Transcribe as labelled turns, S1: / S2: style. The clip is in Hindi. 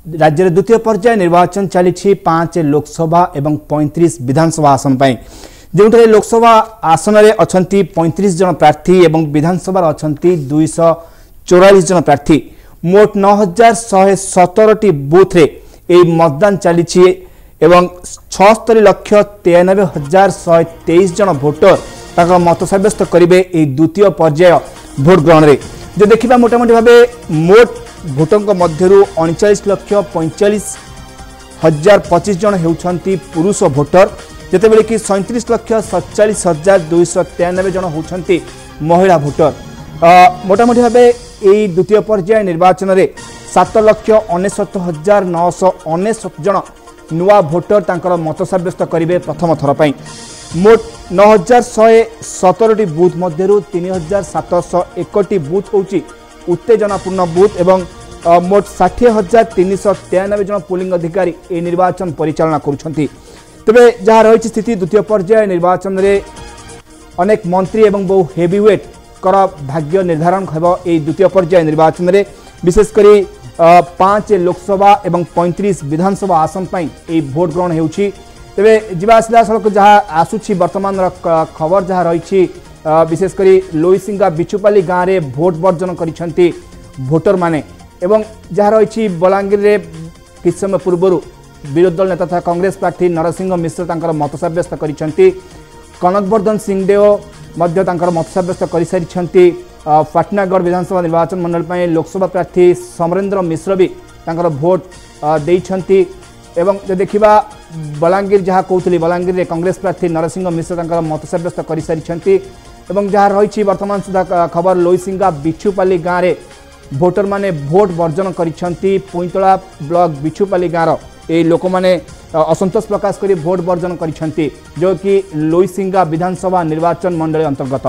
S1: राज्य में द्वितीय पर्याय निर्वाचन चली 5 लोकसभा एवं 35 विधानसभा आसन पर जो लोकसभा आसन में अच्छा 35 जन प्रार्थी एवं विधानसभा अच्छा 244 जन प्रार्थी मोट 9117 बूथ रे मतदान चली 76,93,123 जन भोटर मत सब्यस्त करेंगे द्वितीय पर्याय भोट ग्रहण में जो देखा मोटामोटी भाव मोट भोटों मध्य 39,45,025 जन होती पुरुष भोटर जितेबाला कि 37,47,293 जन होती महिला भोटर मोटामोटी भाव यही द्वितीय पर्याय निर्वाचन में 7,69,999 जन नुआ भोटर तांकर मत सब्यस्त करेंगे प्रथम थर पर मोट 9,117 बूथ मध्य 3,701 बूथ होची उत्तेजनापूर्ण बूथ एवं मोट 60,393 जन पोलिंग अधिकारी ए निर्वाचन परिचालना करुछंती। तबे जहाँ रही स्थिति द्वितीय पर्याय निर्वाचन में अनेक मंत्री एवं बहु हेवीवेट कर भाग्य निर्धारण हेब ए द्वितीय पर्याय निर्वाचन में विशेषकर 5 लोकसभा एवं 35 विधानसभा आसन पर भोट ग्रहण होउछि। तेबे जीवा सड़क जहाँ आसुछि वर्तमान खबर जहाँ रही विशेषकर लोईसिंगा बिचुपाली गाँव में भोट बर्जन करिसेंती भोटर माने एवं जहाँ रही बलांगीर रे किछ समय पूर्व विरोधी दल नेता तथा कांग्रेस प्रार्थी नरसिंह मिश्र तांकर मत सब्यस्त करिसेंती कनकवर्धन सिंहदेव मध्य तांकर मत सब्यस्त करिसारिसेंती पाटनागढ़ विधानसभा निर्वाचन मंडल पर लोकसभा प्रार्थी समरेंद्र मिश्र भी तांकर भोट देइछंती एवं जो देखा बलांगीर जहाँ कहते बलांगीर रे कांग्रेस प्रार्थी नरसिंह मिश्र तांकर मत सब्यस्त करिसारिसेंती एवं जहाँ रही वर्तमान सुधा खबर लोईसिंगा बिछुपाली गाँव में भोटर माने भोट बर्जन करिसेंती पुईतला ब्लॉक बिछुपाली गाँव ये लोक मैंने असंतोष प्रकाश कर भोट बर्जन करिसेंती जो कि लोईसिंगा विधानसभा निर्वाचन मंडल अंतर्गत।